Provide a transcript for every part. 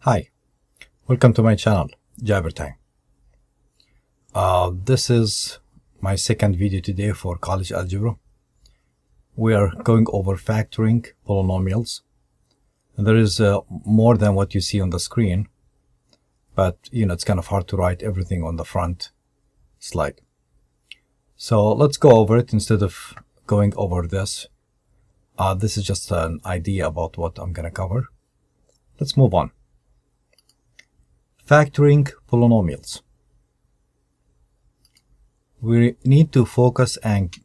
Hi, welcome to my channel, JaberTime. This is my second video today for college algebra. We are going over factoring polynomials. And there is more than what you see on the screen, but it's kind of hard to write everything on the front slide. So let's go over it instead of going over this. This is just an idea about what I'm going to cover. Let's move on. Factoring polynomials. We need to focus and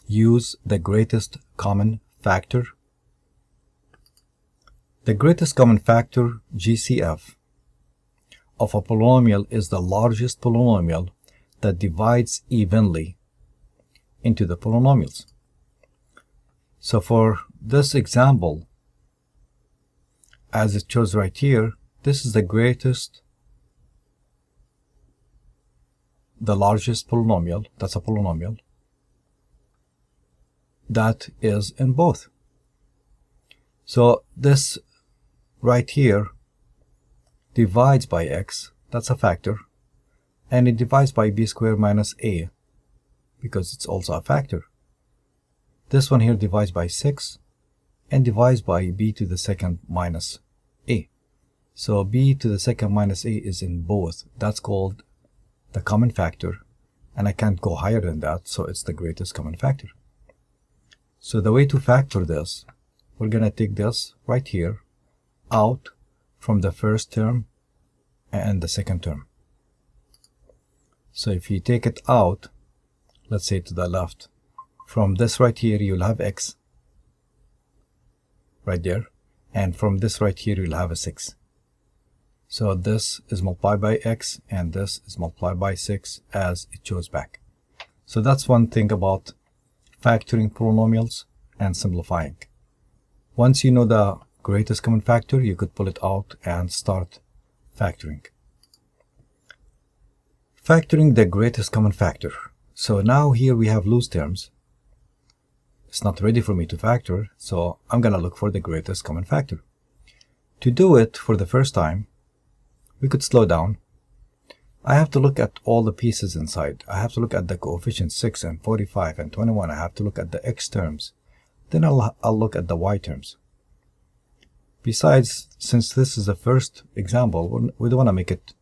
use the greatest common factor. The greatest common factor, GCF, of a polynomial is the largest polynomial that divides evenly into the polynomials. So for this example, as it shows right here, this is the largest polynomial, that's a polynomial, that is in both. So this right here divides by x, that's a factor, and it divides by b squared minus a, because it's also a factor. This one here divides by 6, and divides by b to the second minus a. So b to the second minus a is in both. That's called the common factor, and I can't go higher than that, so it's the greatest common factor. So the way to factor this, we're going to take this right here out from the first term and the second term. So if you take it out, let's say to the left, from this right here you'll have x right there, and from this right here you'll have a 6. So this is multiplied by x, and this is multiplied by 6 as it shows back. So that's one thing about factoring polynomials and simplifying. Once you know the greatest common factor, you could pull it out and start factoring. Factoring the greatest common factor. So now here we have loose terms. It's not ready for me to factor, so I'm going to look for the greatest common factor. To do it for the first time, we could slow down. I have to look at all the pieces inside. I have to look at the coefficients 6 and 45 and 21. I have to look at the x terms. Then I'll look at the y terms. Besides, since this is the first example, we don't want to make it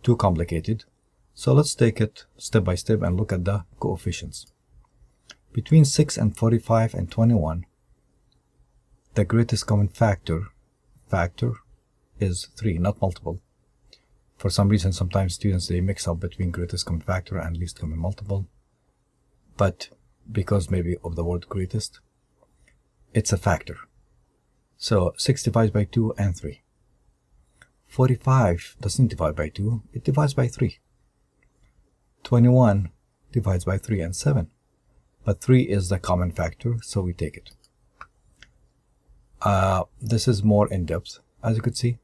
too complicated. So let's take it step by step and look at the coefficients. Between 6 and 45 and 21, the greatest common factor is 3, not multiple. For some reason, sometimes students, they mix up between greatest common factor and least common multiple. But because maybe of the word greatest, it's a factor. So 6 divides by 2 and 3. 45 doesn't divide by 2, it divides by 3. 21 divides by 3 and 7. But 3 is the common factor, so we take it. This is more in depth, as you could see.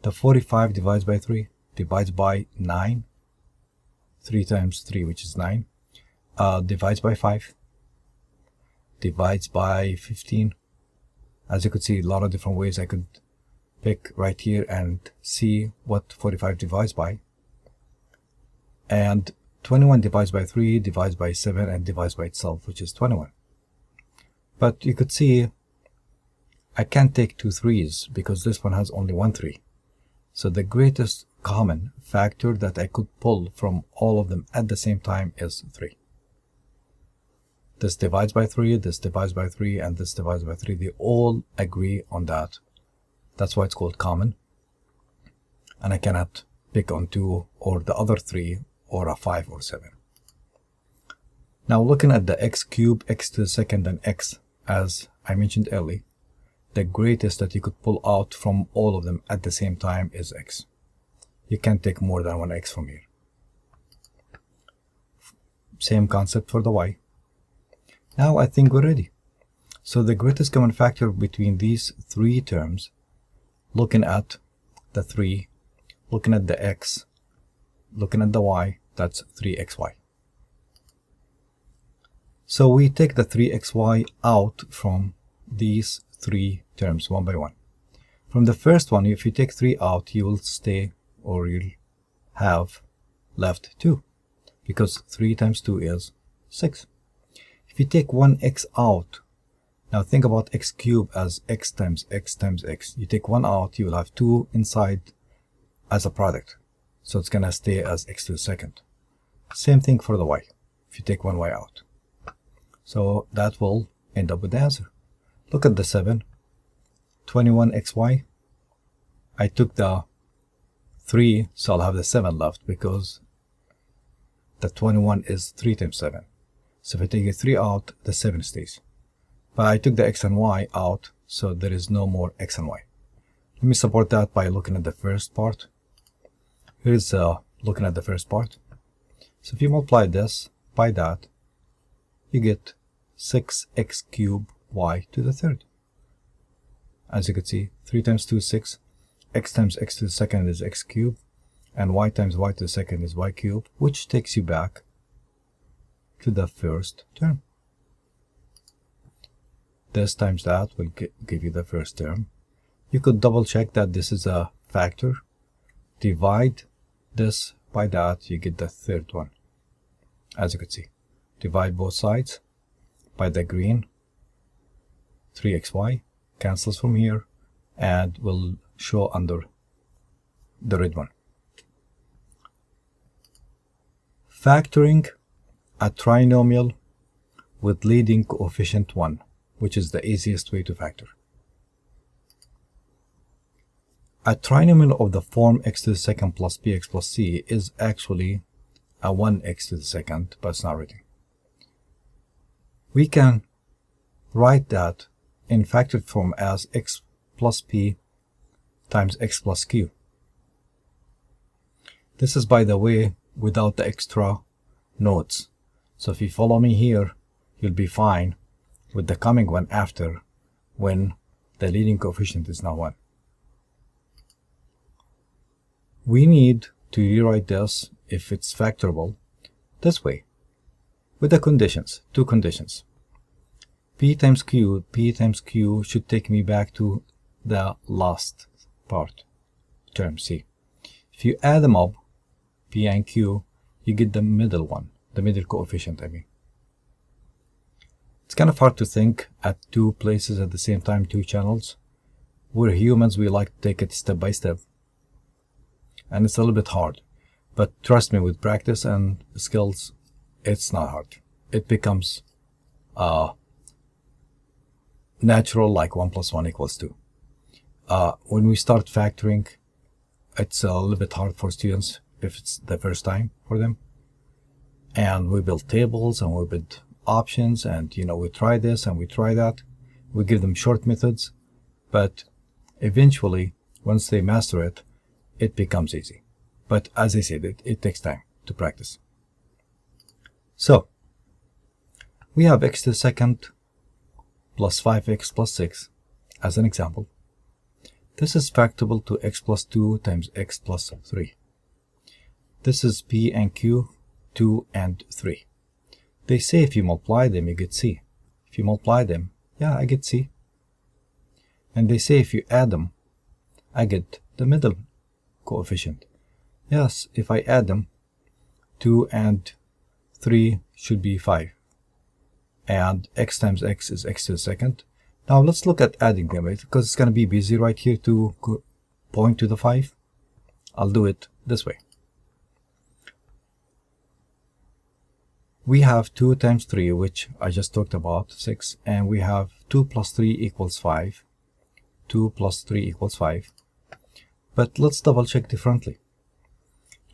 The 45 divides by 3, divides by 9. 3 times 3, which is 9. Divides by 5. Divides by 15. As you could see, a lot of different ways I could pick right here and see what 45 divides by. And 21 divides by 3, divides by 7, and divides by itself, which is 21. But you could see I can't take 2 3s because this one has only 1 3. So the greatest common factor that I could pull from all of them at the same time is 3. This divides by 3, this divides by 3, and this divides by 3. They all agree on that. That's why it's called common. And I cannot pick on 2 or the other 3 or a 5 or 7. Now looking at the x cubed, x to the second, and x, as I mentioned earlier, the greatest that you could pull out from all of them at the same time is x. You can't take more than one x from here. Same concept for the y. Now I think we're ready. So the greatest common factor between these 3 terms, looking at the 3, looking at the x, looking at the y, that's 3xy. So we take the 3xy out from these 3 terms one by one. From the first one, if you take 3 out, you will stay, or you'll have left 2, because 3 times 2 is 6. If you take 1x out, now think about x cubed as x times x times x. You take 1 out, you will have 2 inside as a product. So it's going to stay as x to the second. Same thing for the y, if you take 1y out. So that will end up with the answer. Look at the 7. 21xy. I took the 3, so I'll have the 7 left because the 21 is 3 times 7. So if I take the 3 out, the 7 stays. But I took the x and y out, so there is no more x and y. Let me support that by looking at the first part. Here's looking at the first part. So if you multiply this by that, you get 6x cubed y to the third. As you can see, 3 times 2 is 6. X times x to the second is x cubed. And y times y to the second is y cubed, which takes you back to the first term. This times that will give you the first term. You could double check that this is a factor. Divide this by that, you get the third one. As you can see, divide both sides by the green. 3xy cancels from here and will show under the red one. Factoring a trinomial with leading coefficient 1, which is the easiest way to factor. A trinomial of the form x to the second plus bx plus c is actually a 1x to the second, but it's not written. We can write that in factored form as x plus p times x plus q. This is, by the way, without the extra notes. So if you follow me here, you'll be fine with the coming one after, when the leading coefficient is not 1. We need to rewrite this, if it's factorable, this way, with the conditions, 2 conditions. P times Q should take me back to the last part, term C. If you add them up, P and Q, you get the middle one, the middle coefficient, I mean. It's kind of hard to think at 2 places at the same time, 2 channels. We're humans, we like to take it step by step. And it's a little bit hard. But trust me, with practice and skills, it's not hard. It becomes natural, like 1 plus 1 equals 2. When we start factoring, it's a little bit hard for students if it's the first time for them. And we build tables and we build options, and we try this and we try that. We give them short methods, but eventually, once they master it, it becomes easy. But as I said, it takes time to practice. So, we have x to the second plus 5x plus 6 as an example. This is factorable to x plus 2 times x plus 3. This is p and q, 2 and 3. They say if you multiply them, you get c. If you multiply them, yeah, I get c. And they say if you add them, I get the middle coefficient. Yes, if I add them, 2 and 3 should be 5. And x times x is x to the second. Now let's look at adding them, because it's going to be busy right here to point to the 5. I'll do it this way. We have 2 times 3, which I just talked about, 6, and we have 2 plus 3 equals 5. 2 plus 3 equals 5. But let's double check differently.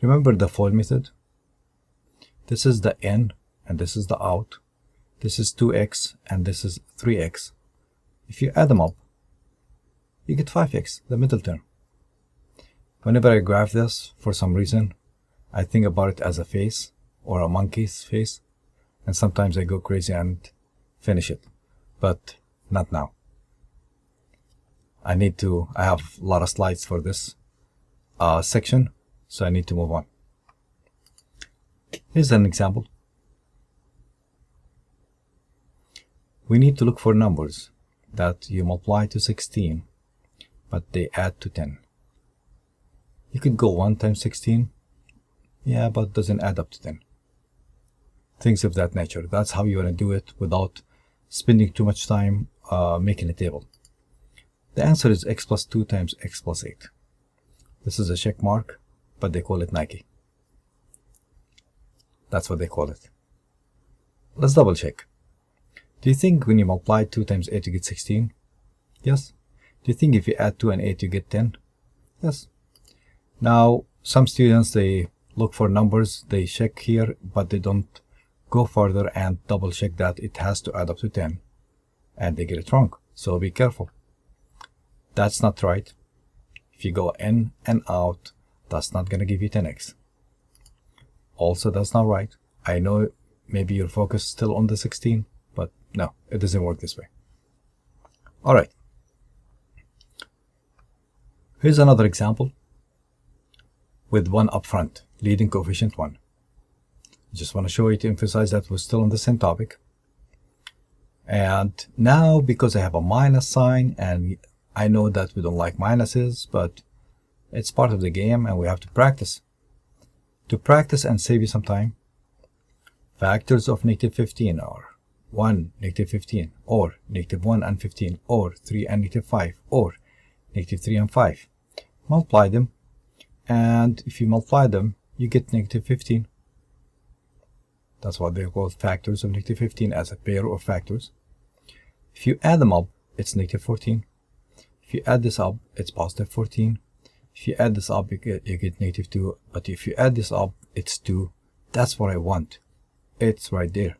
Remember the FOIL method? This is the in and this is the out. This is 2x and this is 3x. If you add them up, you get 5x, the middle term. Whenever I graph this, for some reason, I think about it as a face or a monkey's face, and sometimes I go crazy and finish it, but not now. I have a lot of slides for this section, so I need to move on. Here's an example. We need to look for numbers that you multiply to 16 but they add to 10. You could go 1 times 16, yeah, but it doesn't add up to 10. Things of that nature. That's how you want to do it without spending too much time making a table. The answer is x plus 2 times x plus 8. This is a check mark, but they call it Nike. That's what they call it. Let's double check. Do you think when you multiply 2 times 8 you get 16? Yes. Do you think if you add 2 and 8 you get 10? Yes. Now, some students, they look for numbers, they check here, but they don't go further and double check that it has to add up to 10, and they get it wrong. So be careful. That's not right. If you go in and out, that's not going to give you 10x. Also, that's not right. I know maybe your focus is still on the 16, but no, it doesn't work this way. All right. Here's another example with 1 up front, leading coefficient 1. Just want to show you to emphasize that we're still on the same topic. And now, because I have a minus sign, and I know that we don't like minuses, but it's part of the game and we have to practice. To practice and save you some time, factors of negative 15 are 1, negative 15, or negative 1 and 15, or 3 and negative 5, or negative 3 and 5. Multiply them, and if you multiply them, you get negative 15. That's what they're called, factors of negative 15, as a pair of factors. If you add them up, it's negative 14. If you add this up, it's positive 14. If you add this up, you get negative 2. But if you add this up, it's 2. That's what I want. It's right there.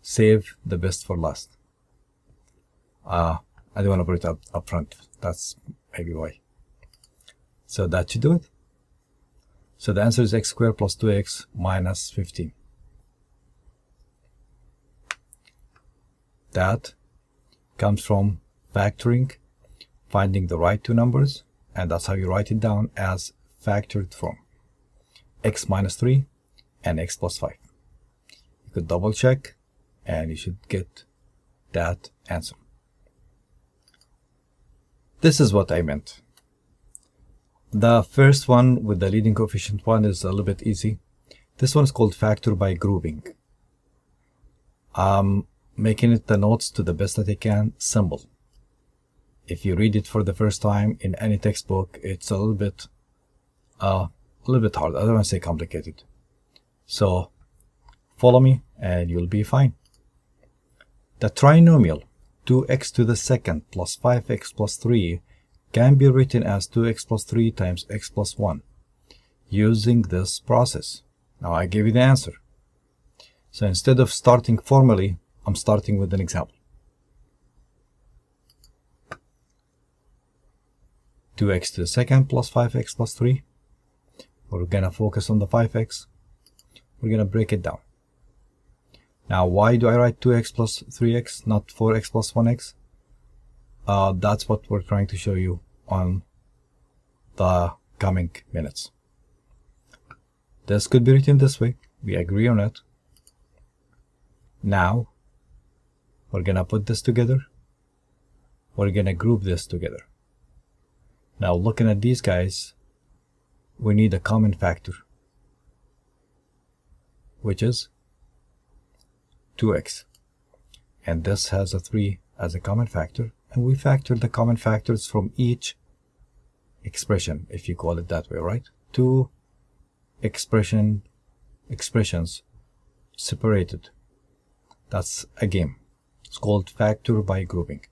Save the best for last. I don't want to put it up front. That's maybe why. So that should do it. So the answer is x squared plus 2x minus 15. That comes from factoring, finding the right two numbers, and that's how you write it down, as factored from x minus 3 and x plus 5. You could double check and you should get that answer. This is what I meant. The first one with the leading coefficient 1 is a little bit easy. This one is called factor by grouping. I'm making it the notes to the best that I can simple. If you read it for the first time in any textbook, it's a little bit hard. I don't want to say complicated. So follow me and you'll be fine. The trinomial 2x to the second plus 5x plus 3 can be written as 2x plus 3 times x plus 1 using this process. Now I give you the answer. So instead of starting formally, I'm starting with an example. 2x to the second plus 5x plus 3. We're going to focus on the 5x. We're going to break it down. Now, why do I write 2x plus 3x, not 4x plus 1x? That's what we're trying to show you on the coming minutes. This could be written this way. We agree on it. Now, we're going to put this together. We're going to group this together. Now, looking at these guys, we need a common factor, which is 2x. And this has a 3 as a common factor. And we factor the common factors from each expression, if you call it that way, right? Two expressions separated. That's a game. It's called factor by grouping.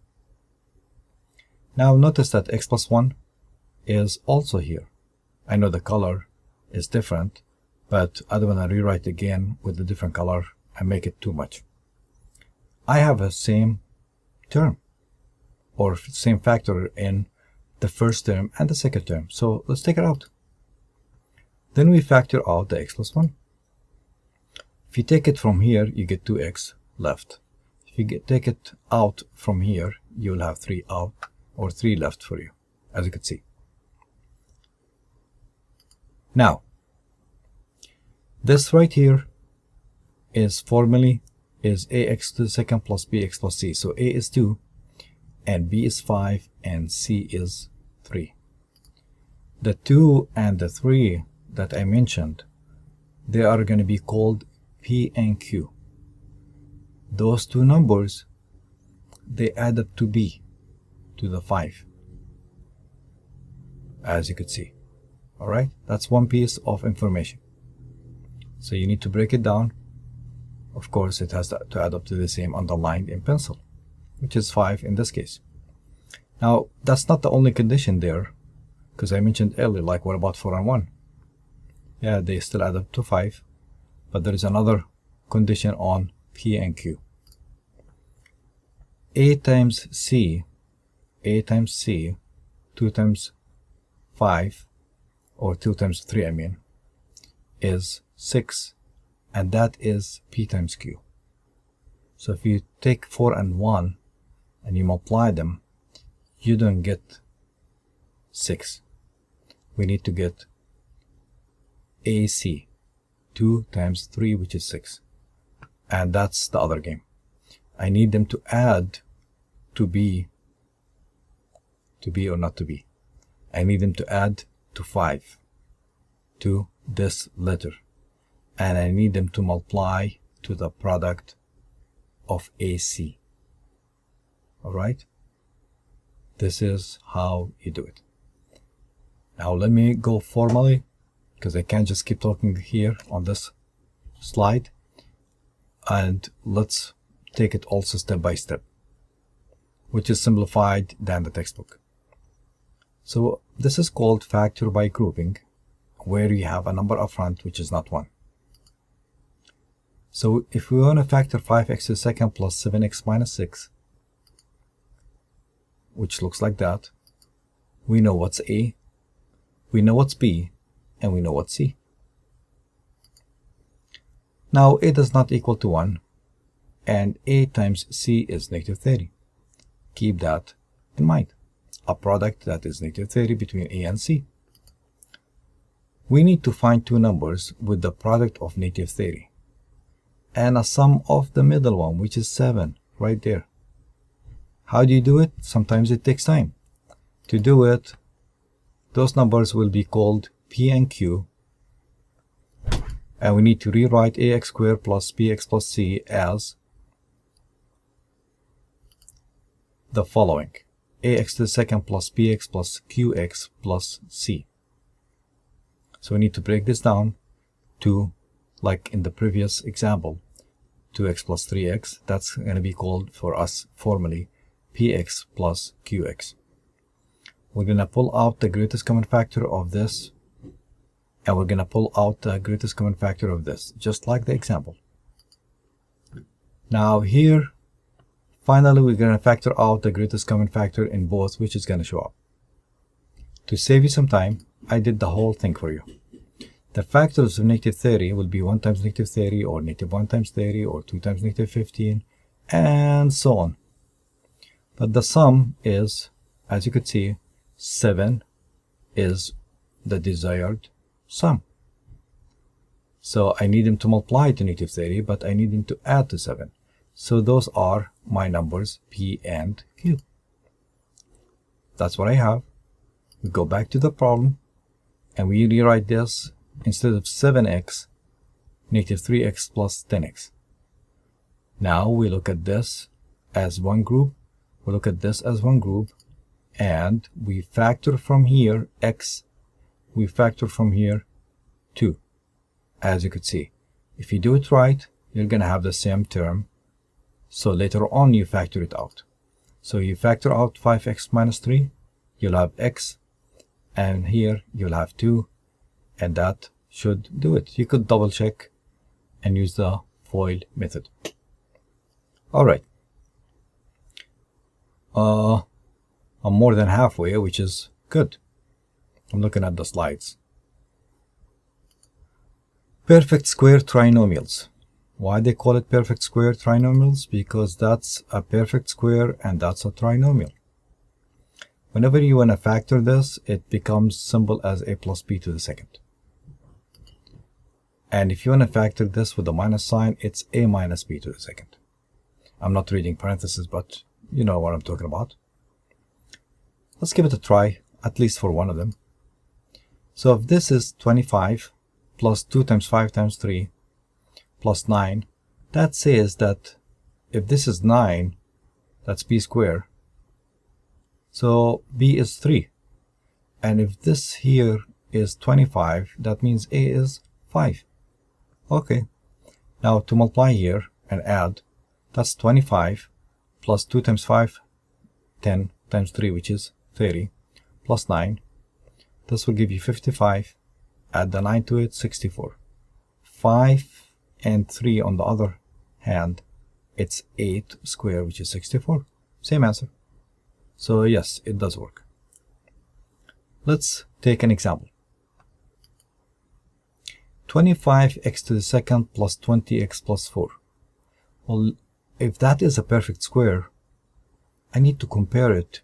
Now notice that x plus 1 is also here. I know the color is different, but I don't want to rewrite again with a different color and make it too much. I have a same term, or same factor in the first term and the second term. So let's take it out. Then we factor out the x plus 1. If you take it from here, you get 2x left. If you take it out from here, you'll have 3 out, or 3 left for you, as you can see. Now, this right here is formally is ax to the second plus bx plus c. So a is 2, and b is 5, and c is 3. The 2 and the 3 that I mentioned, they are going to be called p and q. Those two numbers, they add up to b, to the 5, as you could see. Alright, that's one piece of information. So you need to break it down. Of course, it has to add up to the same underlined in pencil, which is 5 in this case. Now, that's not the only condition there, because I mentioned earlier, like what about 4 and 1? Yeah, they still add up to 5, but there is another condition on p and q. A times c, 2 times 5, or 2 times 3, I mean, is 6, and that is p times q. So if you take 4 and 1 and you multiply them, you don't get 6. We need to get AC, 2 times 3, which is 6. And that's the other game. I need them to add to be or not to be. I need them to add to 5, to this letter. And I need them to multiply to the product of AC. Alright? This is how you do it. Now let me go formally, because I can't just keep talking here on this slide. And let's take it also step by step, which is simplified than the textbook. So this is called factor by grouping, where you have a number up front which is not 1. So if we want to factor 5x to the second plus 7x minus 6, which looks like that, we know what's a, we know what's b, and we know what's c. Now a does not equal to 1, and a times c is negative 30. Keep that in mind. A product that is negative 30 between a and c. We need to find two numbers with the product of negative 30 and a sum of the middle one, which is 7, right there. How do you do it? Sometimes it takes time. To do it, those numbers will be called p and q, and we need to rewrite ax squared plus bx plus c as the following: ax to the second plus bx plus qx plus c. So we need to break this down to, like in the previous example, 2x plus 3x. That's going to be called for us formally px plus qx. We're going to pull out the greatest common factor of this, and we're going to pull out the greatest common factor of this, just like the example. Now here, finally, we're going to factor out the greatest common factor in both, which is going to show up. To save you some time, I did the whole thing for you. The factors of negative 30 will be 1 times negative 30, or negative 1 times 30, or 2 times negative 15, and so on. But the sum is, as you could see, 7 is the desired sum. So I need them to multiply to negative 30, but I need them to add to 7. So those are my numbers p and q. That's what I have. We go back to the problem, and we rewrite this instead of 7x, negative 3x plus 10x. Now we look at this as one group, we look at this as one group, and we factor from here x, we factor from here 2. As you could see, if you do it right, you're going to have the same term. So later on you factor it out. So you factor out 5x minus 3, you'll have x, and here you'll have 2, and that should do it. You could double check and use the FOIL method. Alright. I'm more than halfway, which is good. I'm looking at the slides. Perfect square trinomials. Why they call it perfect square trinomials? Because that's a perfect square and that's a trinomial. Whenever you want to factor this, it becomes simple as a plus b to the second. And if you want to factor this with a minus sign, it's a minus b to the second. I'm not reading parentheses, but you know what I'm talking about. Let's give it a try, at least for one of them. So if this is 25 plus 2 times 5 times 3 plus 9, that says that if this is 9, that's b squared. So b is 3. And if this here is 25, that means a is 5. Okay. Now to multiply here and add, that's 25 plus 2 times 5, 10 times 3, which is 30, plus 9. This will give you 55. Add the 9 to it, 64. 5 and 3 on the other hand, it's 8 squared, which is 64. Same answer. So yes, it does work. Let's take an example. 25x to the second plus 20x plus 4. Well, if that is a perfect square, I need to compare it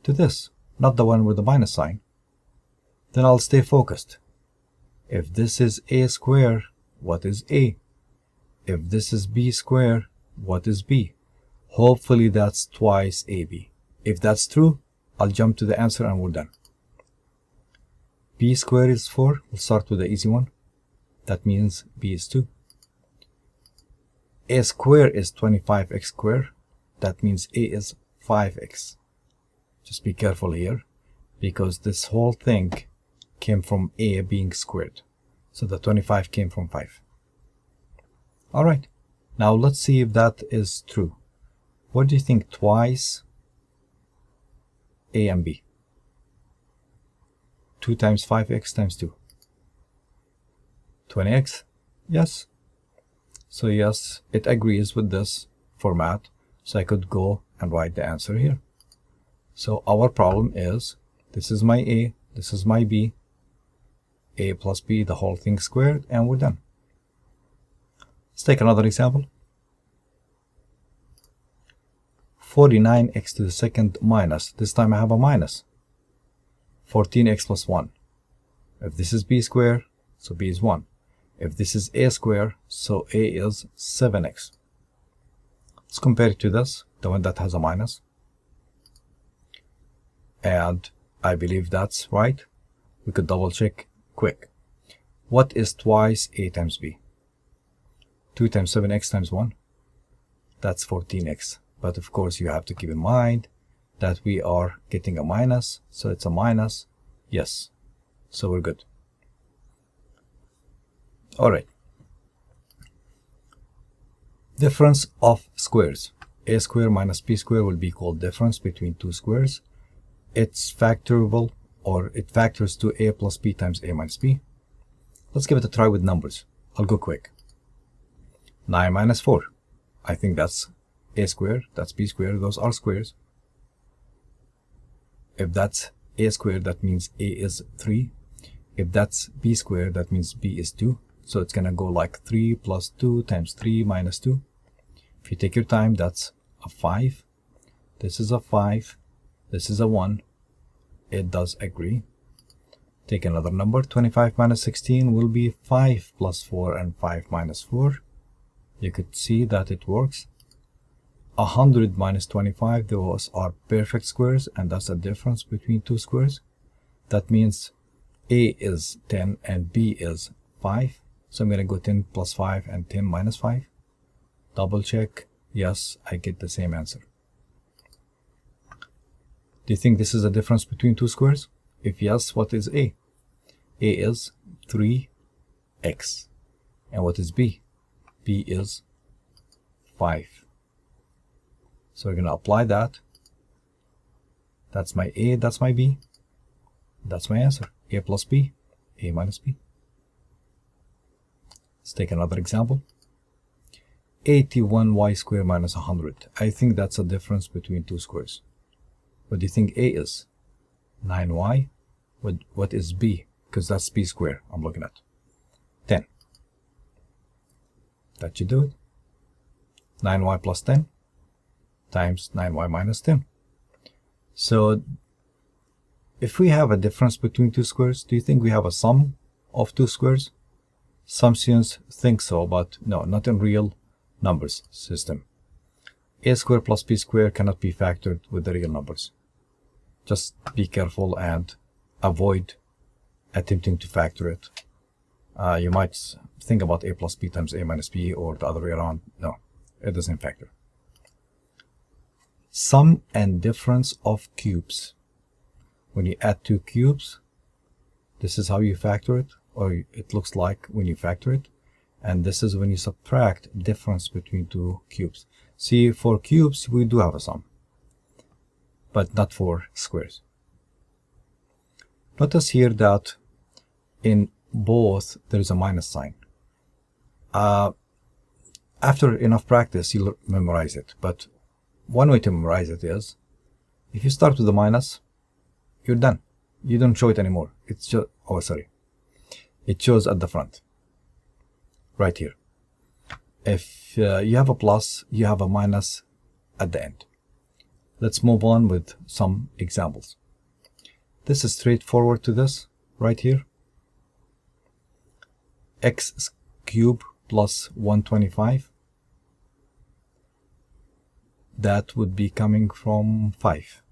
to this, not the one with the minus sign. Then I'll stay focused. If this is a squared, what is a? If this is b squared, what is b? Hopefully that's twice ab. If that's true, I'll jump to the answer and we're done. B squared is 4. We'll start with the easy one. That means b is 2. A squared is 25x squared. That means a is 5x. Just be careful here, because this whole thing came from a being squared. So the 25 came from 5. Alright, now let's see if that is true. What do you think twice a and b? 2 times 5x times 2. 20x? Yes. So yes, it agrees with this format. So I could go and write the answer here. So our problem is, this is my a, this is my b, a plus b, the whole thing squared, and we're done. Let's take another example. 49x to the second minus, this time I have a minus, 14x plus 1. If this is b squared, so b is 1. If this is a squared, so a is 7x. Let's compare it to this, the one that has a minus. And I believe that's right. We could double check quick. What is twice a times b? 2 times 7x times 1. That's 14x. But of course you have to keep in mind that we are getting a minus. So it's a minus. Yes. So we're good. Alright. Difference of squares. A squared minus b squared will be called difference between two squares. It's factorable, or it factors to a plus b times a minus b. Let's give it a try with numbers. I'll go quick. 9 minus 4. I think that's a squared, that's b squared, those are squares. If that's a squared, that means a is 3. If that's b squared, that means b is 2. So it's going to go like 3 plus 2 times 3 minus 2. If you take your time, that's a 5. This is a 5. This is a 1. It does agree. Take another number. 25 minus 16 will be 5 plus 4 and 5 minus 4. You could see that it works. 100 minus 25, those are perfect squares, and that's the difference between two squares. That means a is 10 and b is 5. So I'm going to go 10 plus 5 and 10 minus 5. Double check. Yes, I get the same answer. Do you think this is a difference between two squares? If yes, what is a? A is 3x. And what is b? B is 5. So we're going to apply that. That's my a, that's my b. That's my answer. A plus b, a minus b. Let's take another example. 81y squared minus 100. I think that's a difference between two squares. What do you think a is? 9y. What is b? Because that's b squared I'm looking at. 10. That should do it. 9y plus 10 times 9y minus 10. So if we have a difference between two squares, do you think we have a sum of two squares? Some students think so, but no, not in real numbers system. A squared plus b squared cannot be factored with the real numbers. Just be careful and avoid attempting to factor it. You might think about a plus b times a minus b, or the other way around. No, it doesn't factor. Sum and difference of cubes. When you add two cubes, this is how you factor it, or it looks like when you factor it. And this is when you subtract difference between two cubes. See, for cubes, we do have a sum, but not for squares. Notice here that in both there is a minus sign. After enough practice, you'll memorize it. But one way to memorize it is, if you start with a minus, you're done. You don't show it anymore. It's just, oh sorry, it shows at the front, right here. If you have a plus, you have a minus at the end. Let's move on with some examples. This is straightforward to this right here. X cubed plus 125. That would be coming from 5.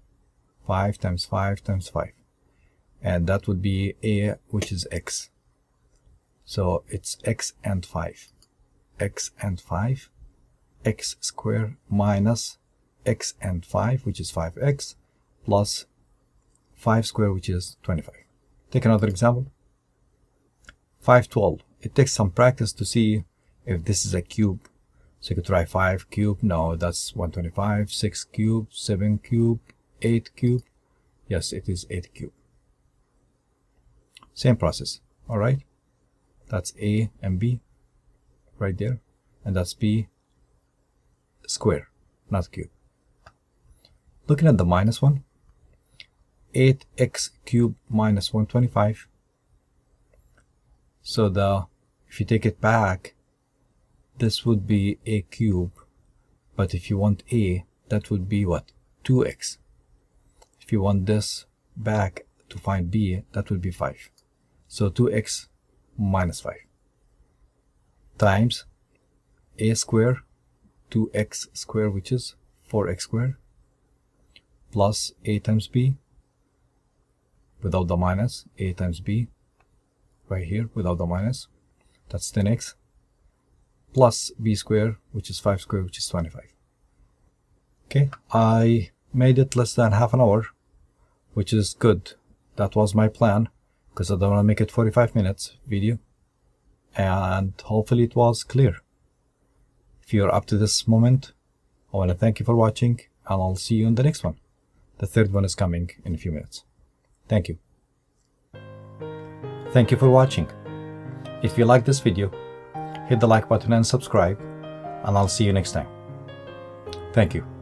5 times 5 times 5. And that would be a, which is x. So it's x and 5. X and 5. X squared minus x and 5, which is 5x, plus 5 squared, which is 25. Take another example. 512. It takes some practice to see if this is a cube. So you could try 5 cubed. No, that's 125. 6 cubed. 7 cubed. 8 cubed. Yes, it is 8 cubed. Same process. All right. That's a and b right there. And that's b square, not cube. Looking at the minus one. 8x cubed minus 125. So if you take it back, this would be a cube. But if you want a, that would be what? 2x. If you want this back to find b, that would be 5. So 2x minus 5 times a squared, 2x squared, which is 4x squared, plus a times b, without the minus, a times b, right here, without the minus, that's 10x, plus b squared, which is 5 squared, which is 25. Okay, I made it less than half an hour, which is good. That was my plan, because I don't want to make it 45 minutes video, and hopefully it was clear. If you're up to this moment, I want to thank you for watching, and I'll see you in the next one. The third one is coming in a few minutes. Thank you. Thank you for watching. If you like this video, hit the like button and subscribe, and I'll see you next time. Thank you.